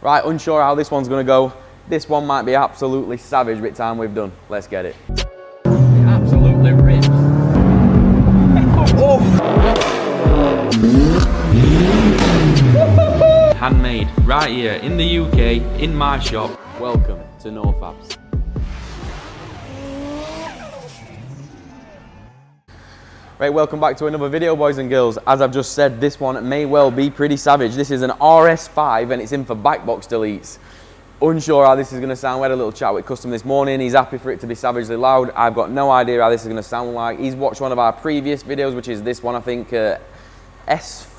Right, unsure how this one's gonna go. This one might be absolutely savage by the time we've done. Let's get it. It absolutely rips. Oh. Handmade, right here in the UK, in my shop. Welcome to NawFabz. Right, welcome back to another video, boys and girls. As I've just said, this one may well be pretty savage. This is an RS5 and it's in for backbox deletes. Unsure how this is going to sound. We had a little chat with custom this morning. He's happy for it to be savagely loud. I've got no idea how this is going to sound like. He's watched one of our previous videos, which is this one, I think, S5,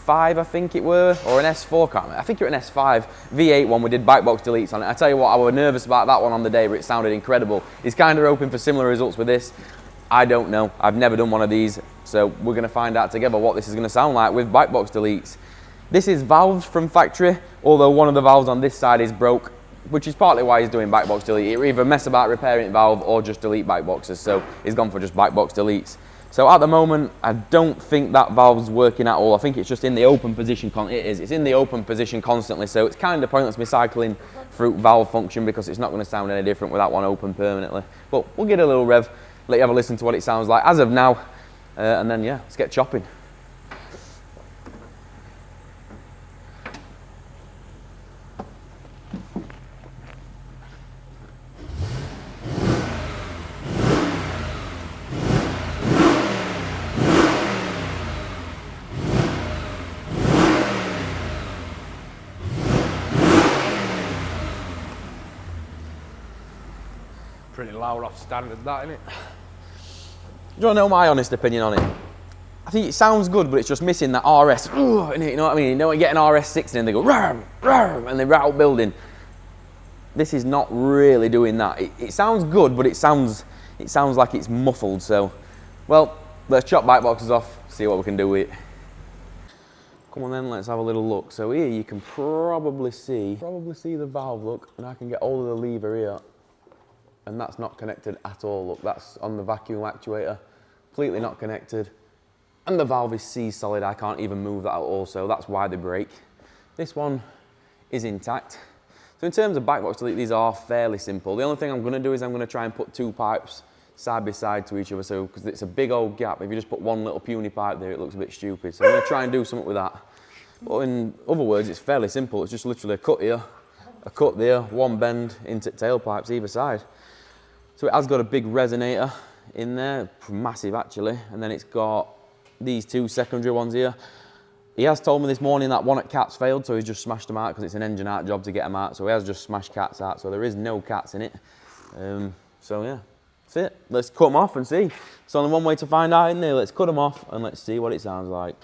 I think it were, or an S4, can't remember. I think you're an S5 V8 one. We did backbox deletes on it. I tell you what, I was nervous about that one on the day, but it sounded incredible. He's kind of hoping for similar results with this. I don't know. I've never done one of these, so we're going to find out together what this is going to sound like with backbox deletes. This is valves from factory, although one of the valves on this side is broke, which is partly why he's doing backbox delete. He either mess about repairing the valve or just delete backboxes, so he's gone for just backbox deletes. So at the moment, I don't think that valve's working at all. I think it's just in the open position. It's in the open position constantly, so it's kind of pointless me cycling through valve function because it's not going to sound any different with that one open permanently. But we'll get a little rev, let you have a listen to what it sounds like as of now, and then yeah, let's get chopping. Pretty loud off standard, that, isn't it? Do you want to know my honest opinion on it? I think it sounds good, but it's just missing that RS, in it, you know what I mean? You know, you get an RS6 and they go, rawr, rawr, and they rattle building. This is not really doing that. It sounds good, but it sounds like it's muffled, so, well, let's chop bike boxes off, see what we can do with it. Come on then, let's have a little look. So here you can probably see the valve, look, and I can get hold of the lever here. And that's not connected at all. Look, that's on the vacuum actuator, completely not connected. And the valve is C-solid, I can't even move that at all, so that's why they break. This one is intact. So in terms of backbox delete, these are fairly simple. The only thing I'm gonna do is I'm gonna try and put two pipes side by side to each other, so, because it's a big old gap. If you just put one little puny pipe there, it looks a bit stupid. So I'm gonna try and do something with that. But in other words, it's fairly simple. It's just literally a cut here, a cut there, one bend into tailpipes either side. So it has got a big resonator in there, massive actually, and then it's got these two secondary ones here. He has told me this morning that one at cats failed, so he's just smashed them out because it's an engine out job to get them out, so he has just smashed cats out, so there is no cats in it. So yeah, that's it. Let's cut them off and see. It's only one way to find out, isn't there? Let's cut them off and let's see what it sounds like.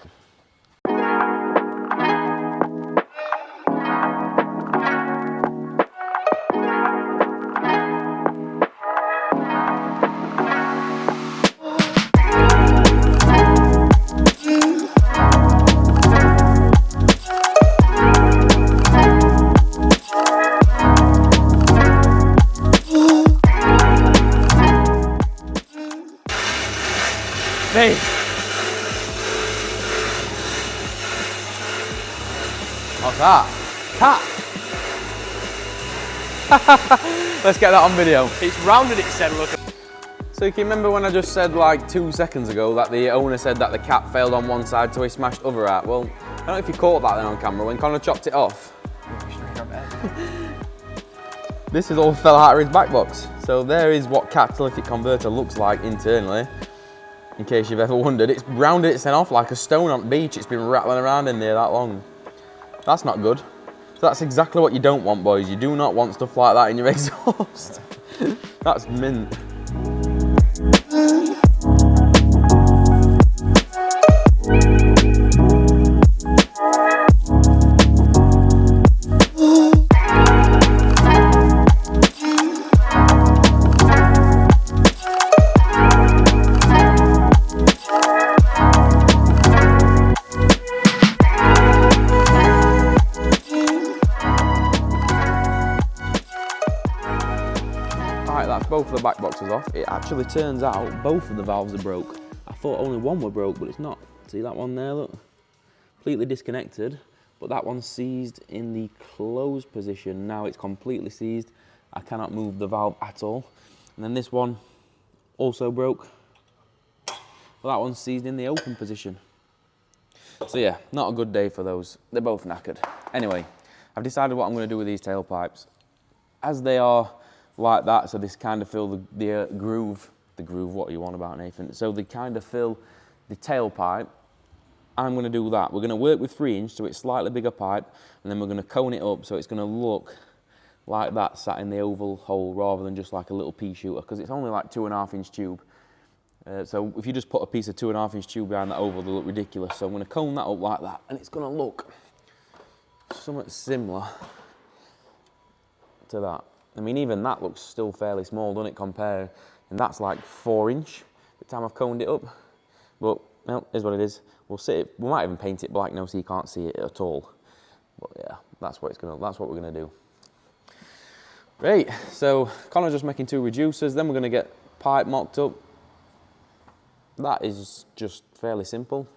Hey. What's that? Cat! Let's get that on video. It's rounded, it said, look. So you can remember when I just said like 2 seconds ago that the owner said that the cat failed on one side so he smashed other out? Well, I don't know if you caught that then on camera when Connor chopped it off. This is all fell out of his back box. So there is what catalytic converter looks like internally. In case you've ever wondered, it's rounded its head off like a stone on the beach. It's been rattling around in there that long. That's not good. So that's exactly what you don't want, boys. You do not want stuff like that in your exhaust. That's mint. That's both of the back boxes off. It actually turns out both of the valves are broke. I thought only one were broke, but it's not. See that one there, look? Completely disconnected. but that one's seized in the closed position. Now it's completely seized. I cannot move the valve at all. And then this one also broke. Well, that one's seized in the open position. So yeah, not a good day for those. They're both knackered. Anyway, I've decided what I'm going to do with these tailpipes. As they are like that, so this kind of fill the groove, what are you on about, Nathan? So they kind of fill the tailpipe. I'm going to do that. We're going to work with 3-inch, so it's slightly bigger pipe, and then we're going to cone it up so it's going to look like that sat in the oval hole rather than just like a little pea shooter, because it's only like 2.5-inch tube. So if you just put a piece of 2.5-inch tube behind that oval, they'll look ridiculous. So I'm going to cone that up like that, and it's going to look somewhat similar to that. I mean, even that looks still fairly small, doesn't it, compare? And that's like 4-inch by the time I've coned it up. But, well, is what it is. We'll sit it, we might even paint it black now so you can't see it at all. But yeah, that's what we're gonna do. Great, so Connor's just making 2 reducers, then we're gonna get pipe mocked up. That is just fairly simple.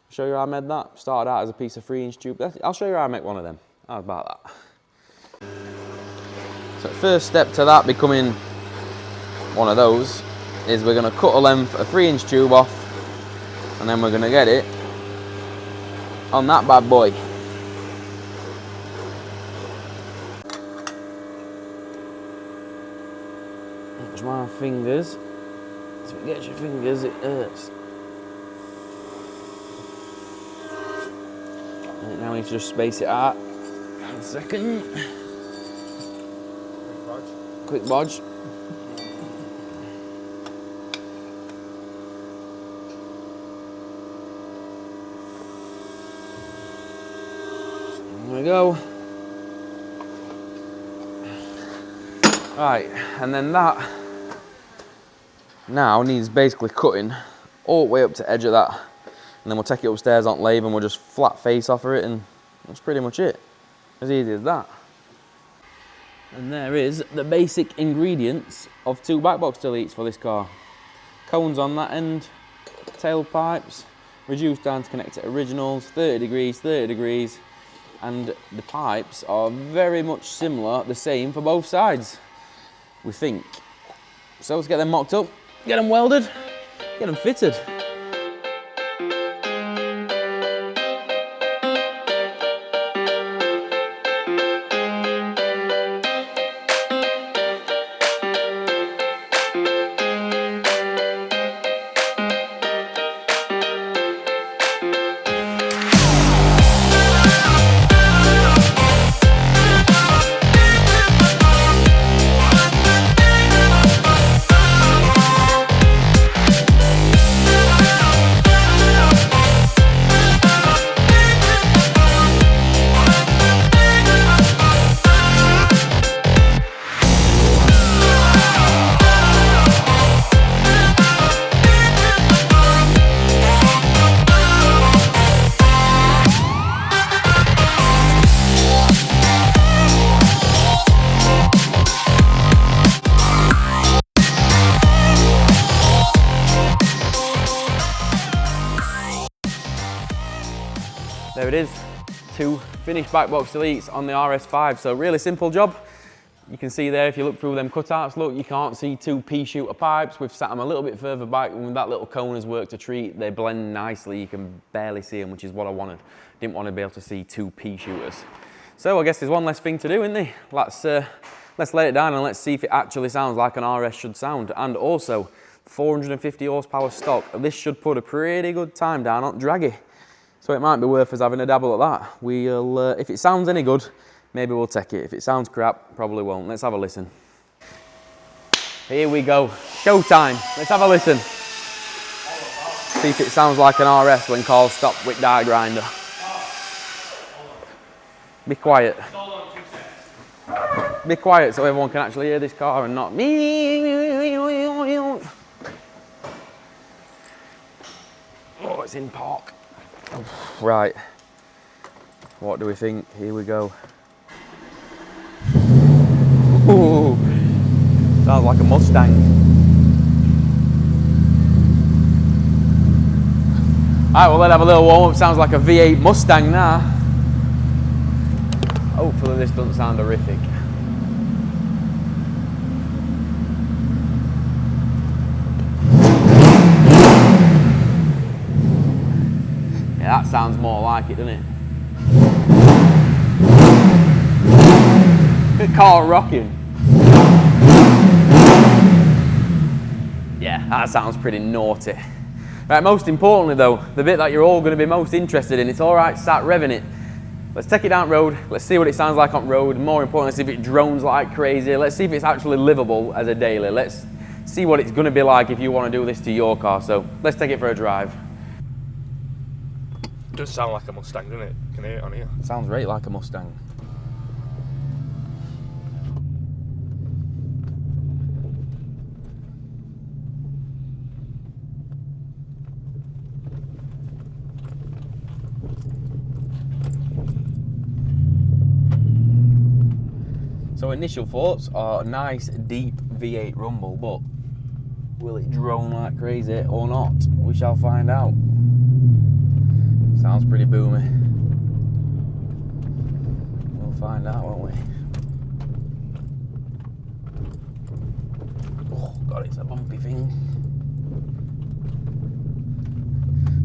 I'll show you how I made that. Started out as a piece of 3-inch tube. I'll show you how I make one of them. How about that? So first step to that becoming one of those is we're going to cut a length of 3-inch tube off, and then we're going to get it on that bad boy. Watch my fingers. If it gets your fingers, it hurts. And now we need to just space it out. 1 second. Quick bodge. There we go. Right, and then that now needs basically cutting all the way up to the edge of that, and then we'll take it upstairs on lathe and we'll just flat face off of it, and that's pretty much it. As easy as that. And there is the basic ingredients of 2 backbox deletes for this car. Cones on that end, tailpipes, reduced down to connect to originals, 30 degrees, and the pipes are very much similar, the same for both sides, we think. So let's get them mocked up, get them welded, get them fitted. There it is, 2 finished backbox deletes on the RS5. So really simple job. You can see there, if you look through them cutouts, look, you can't see 2 pea shooter pipes. We've sat them a little bit further back, and with that little cone has worked a treat. They blend nicely, you can barely see them, which is what I wanted. Didn't want to be able to see 2 pea shooters. So I guess there's one less thing to do, isn't there? Let's lay it down and let's see if it actually sounds like an RS should sound. And also, 450 horsepower stock. This should put a pretty good time down on Draggy. So it might be worth us having a dabble at that. We'll, if it sounds any good, maybe we'll take it. If it sounds crap, probably won't. Let's have a listen. Here we go. Showtime. Let's have a listen. See if it sounds like an RS when called stop with die grinder. Be quiet. Be quiet so everyone can actually hear this car and not me. Oh, it's in park. Right, what do we think? Here we go. Ooh, sounds like a Mustang. Alright, well, let's have a little warm up. Sounds like a V8 Mustang now. Hopefully this doesn't sound horrific. Yeah, that sounds more like it, doesn't it? Good car rocking. Yeah, that sounds pretty naughty. Right, most importantly though, the bit that you're all going to be most interested in, it's alright sat revving it. Let's take it down road, let's see what it sounds like on road. More importantly, let's see if it drones like crazy. Let's see if it's actually livable as a daily. Let's see what it's going to be like if you want to do this to your car. So let's take it for a drive. It does sound like a Mustang, doesn't it? Can hear it on here. It sounds right like a Mustang. So initial thoughts are a nice deep V8 rumble, but will it drone like crazy or not? We shall find out. Sounds pretty boomy. We'll find out, won't we? Oh God, it's a bumpy thing.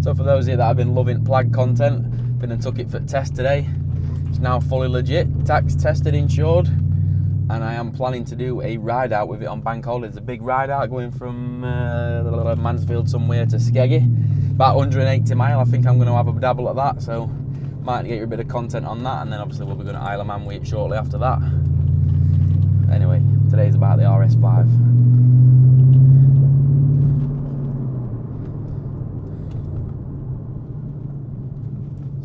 So for those of you that have been loving Plag content, been and took it for a test today. It's now fully legit, tax tested, insured. And I am planning to do a ride out with it on bank holiday. There's a big ride out going from Mansfield somewhere to Skeggy. About 180 mile. I think I'm going to have a dabble at that. So might get you a bit of content on that. And then obviously we'll be going to Isle of Man with it shortly after that. Anyway, today's about the RS5.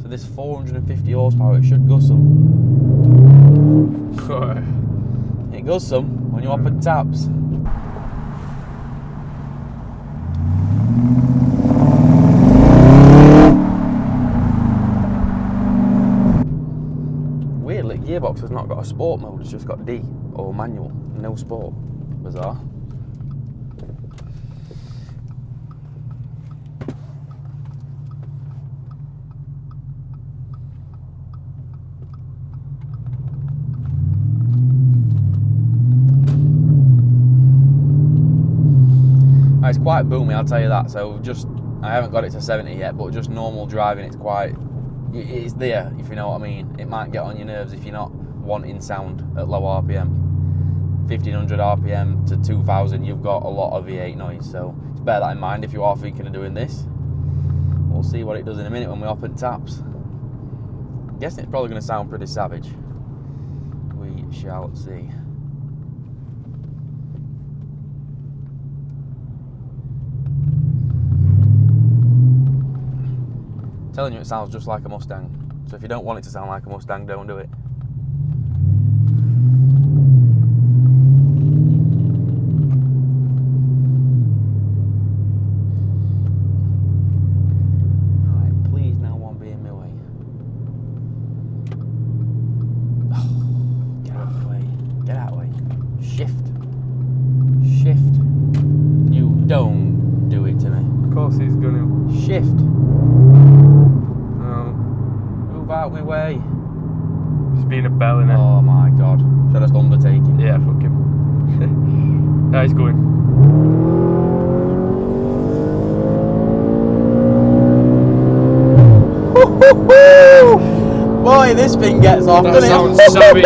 So this 450 horsepower, it should go some. It goes some when you open taps. Weirdly, gearbox has not got a sport mode, it's just got D or manual, no sport. Bizarre. It's quite boomy, I'll tell you that. So I haven't got it to 70 yet, but just normal driving, it's there, if you know what I mean. It might get on your nerves if you're not wanting sound at low RPM. 1500 RPM to 2000, you've got a lot of V8 noise, so just bear that in mind if you are thinking of doing this. We'll see what it does in a minute when we open taps. I'm guessing it's probably going to sound pretty savage. We shall see. Telling you, it sounds just like a Mustang. So if you don't want it to sound like a Mustang, don't do it. Alright, please no one be in my way. Oh, get out of the way. Get out of the way. Shift. Shift. You don't do it to me. Of course he's gonna. Shift. Out my way. He's being a bell, innit? Oh my God. Should I just undertake it? Yeah, fuck him. Yeah, he's going. Boy, this thing gets off, That doesn't sounds it? savage.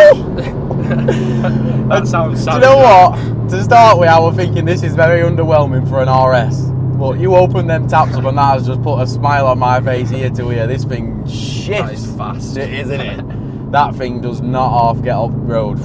That sounds savage. Do you know what? To start with, I was thinking this is very underwhelming for an RS. But you open them taps up and that has just put a smile on my face ear to ear. This thing shifts. That is fast. It is, isn't it? That thing does not half get off the road.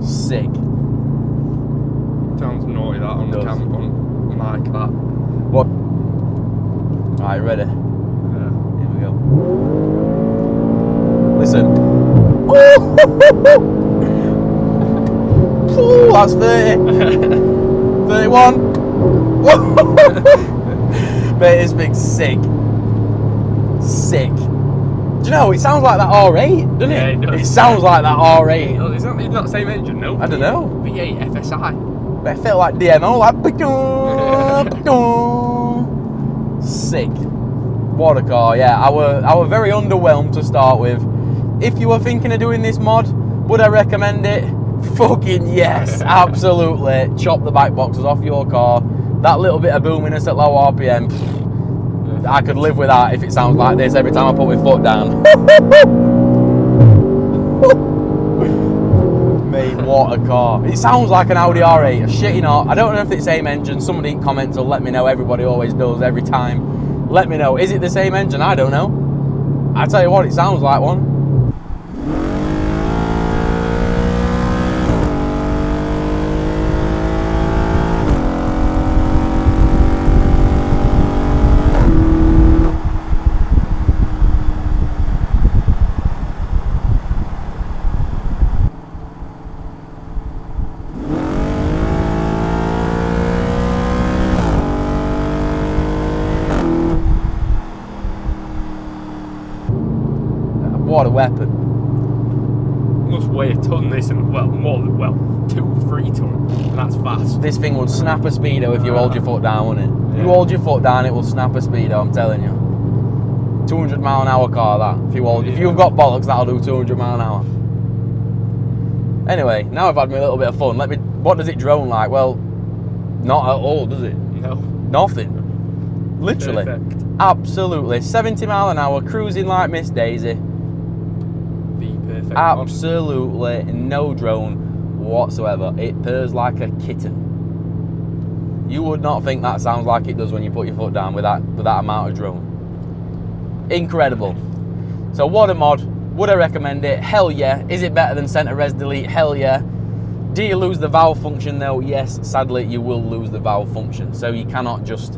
Sick. Sounds naughty that on the Does. camera, on mic that. What? Right, ready? Yeah. Here we go. Listen. Ooh, that's 30. 31. Mate, this thing's sick. Sick. Do you know, it sounds like that R8, doesn't it? Yeah, it does. It sounds like that R8. Oh, it's not the same engine, no? I don't know. V8 FSI. But it felt like DMO, like sick. What a car, yeah. I were very underwhelmed to start with. If you were thinking of doing this mod, would I recommend it? Fucking yes, absolutely. Chop the back boxes off your car. That little bit of boominess at low RPM, I could live with that if it sounds like this every time I put my foot down. Mate, what a car. It sounds like an Audi R8, a shitty not. I don't know if it's the same engine. Somebody in comments will let me know. Everybody always does, every time. Let me know. Is it the same engine? I don't know. I tell you what, it sounds like one. What a weapon. Must weigh a ton, this, and well, more than, 2-3 ton, and that's fast. This thing would snap a speedo if you hold your foot down, wouldn't it? Yeah. You hold your foot down, it will snap a speedo, I'm telling you. 200 mile an hour car, that. If you've got bollocks, that'll do 200 mile an hour. Anyway, now I've had me a little bit of fun. What does it drone like? Well, not at all, does it? No. Nothing. Literally. Perfect. Absolutely. 70 mile an hour, cruising like Miss Daisy. The perfect. Absolutely no drone whatsoever. It purrs like a kitten. You would not think that sounds like it does when you put your foot down with that amount of drone. Incredible. So what a mod. Would I recommend it? Hell yeah. Is it better than center res delete? Hell yeah. Do you lose the valve function though? Yes, sadly you will lose the valve function. So you cannot just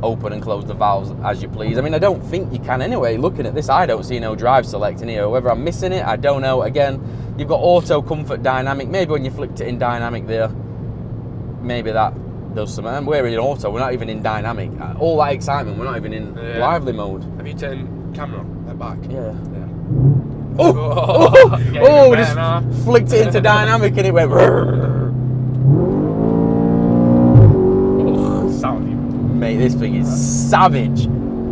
open and close the valves as you please. I mean, I don't think you can anyway. Looking at this, I don't see no drive select in here. Whether I'm missing it, I don't know. Again, you've got auto, comfort, dynamic. Maybe when you flicked it in dynamic there, maybe that does something. We're in auto, we're not even in dynamic. All that excitement, we're not even in lively mode. Have you turned camera at back? Yeah. Oh, we just flicked it into dynamic and it went. Mate, this thing is savage.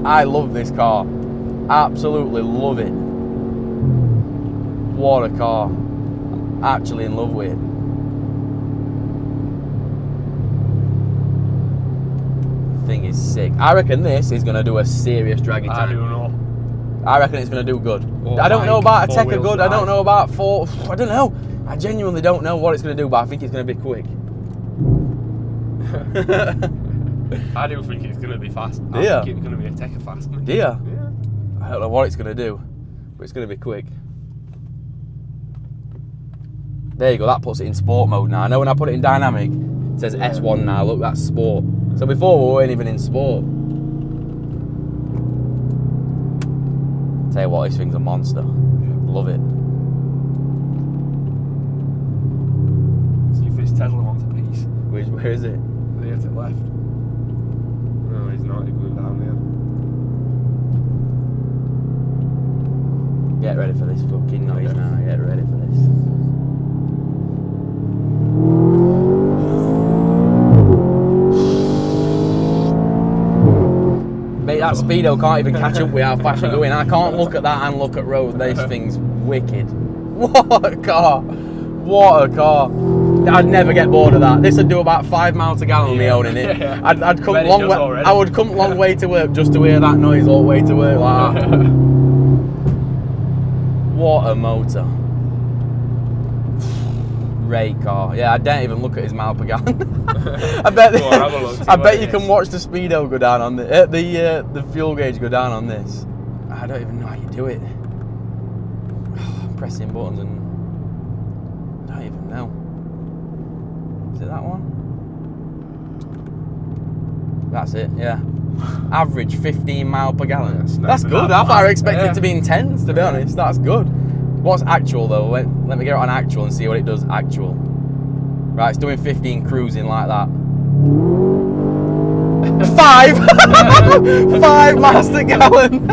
I love this car. Absolutely love it. What a car. Actually in love with it. Thing is sick. I reckon this is going to do a serious Draggy I time. do know. I reckon it's going to do good. Or I don't know about a Tekka four-wheel good. I don't drive. know about four. I don't know. I genuinely don't know what it's going to do, but I think it's going to be quick. I do think it's going to be fast. Do ya? I think it's going to be a Tekka fast. Do ya? Yeah. I don't know what it's going to do, but it's going to be quick. There you go, that puts it in sport mode now. I know when I put it in dynamic, it says S1 now. Look, that's sport. So before we weren't even in sport. Tell you what, this thing's a monster. Love it. See if this Tesla wants a piece. Where is it? There to the left. No, he's not. He's going down there. Get ready for this fucking noise now. Get ready for this. Mate, that speedo can't even catch up with how fast you're going. I can't look at that and look at road. This thing's wicked. What a car. What a car. I'd never get bored of that. This would do about 5 miles to gallon me owning it. Yeah. I'd come Bet it long does way. already. I would come long way to work just to hear that noise all the way to work like that. What a motor. Great car. Yeah, I don't even look at his mile per gallon. I bet. Go on, have a look, see I what bet it you can is. watch the speedo go down on the fuel gauge go down on this. I don't even know how you do it. I'm pressing buttons and I don't even know. That's it, yeah. Average 15 mile per gallon. That's even good. that I thought I bad. expected Yeah. it to be intense, to be honest. That's good. What's actual though? Let me get it on actual and see what it does actual. Right, it's doing 15 cruising like that. 5! 5 miles per gallon.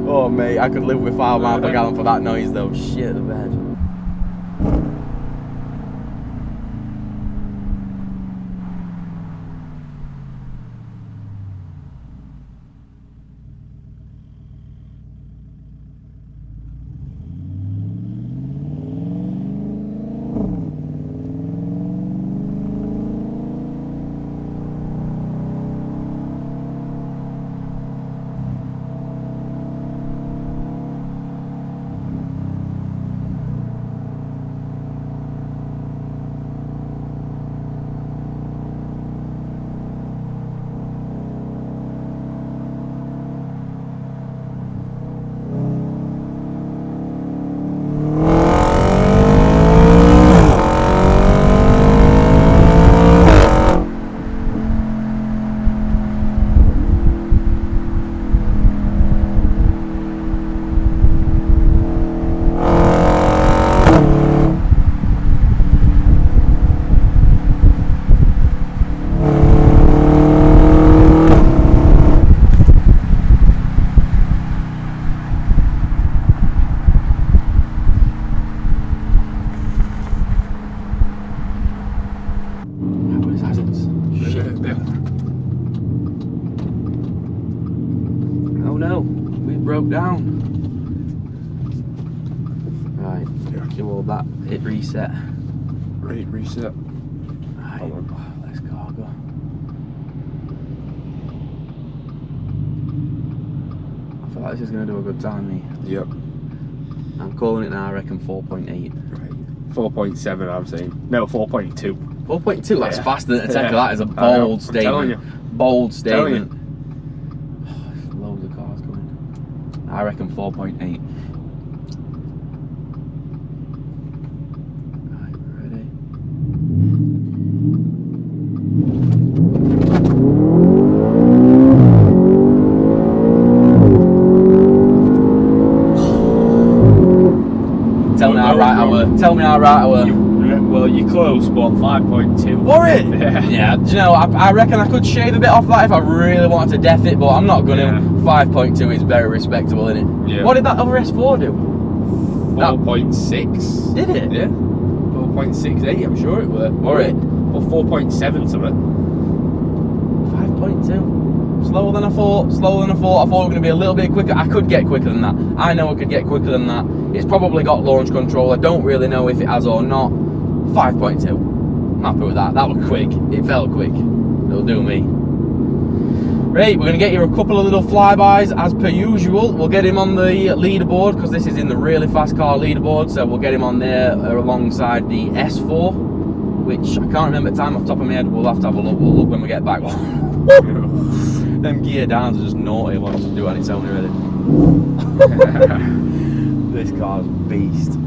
Oh mate, I could live with 5 miles per gallon for that noise though. Shit the bed. Oh no, we broke down. Right, do all that, hit reset. Right, reset. Right, let's go. I feel like this is going to do a good time, me. Yep. I'm calling it now, I reckon 4.8. Right. 4.7 I'm saying. No, 4.2. 4.2, that's Yeah. faster than a Tecker. Yeah. That is a I know, bold I'm telling statement. Bold telling you. statement. Oh, loads of cars coming. I reckon 4.8. Right, ready? Tell me how right I were. Tell me how right I were. Well, you're close, but 5.2. Were it? Yeah. Yeah, do you know, I reckon I could shave a bit off that if I really wanted to def it, but I'm not gonna. Yeah. 5.2 is very respectable, isn't it? Yeah. What did that other S4 do? 4.6. Did it? Yeah. 4.68, I'm sure it were. Were it? Or 4.7 something. 5.2. Slower than I thought. I thought we were going to be a little bit quicker. I could get quicker than that. I know I could get quicker than that. It's probably got launch control. I don't really know if it has or not. 5.2. I'm happy with that. That was quick. It felt quick. It'll do me. Right, we're going to get you a couple of little flybys as per usual. We'll get him on the leaderboard because this is in the really fast car leaderboard. So we'll get him on there alongside the S4, which I can't remember the time off the top of my head. We'll have to have a look. We'll look when we get back. Them gear downs are just naughty once you do it on its own already. This car's beast.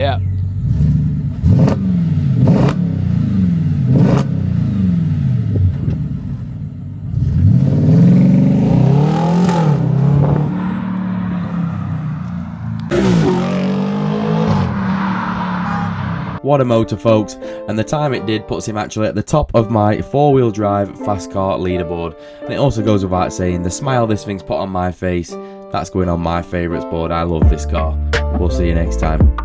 Yeah. What a motor, folks, and the time it did puts him actually at the top of my four-wheel drive fast car leaderboard. And it also goes without saying, the smile this thing's put on my face, that's going on my favourites board. I love this car. We'll see you next time.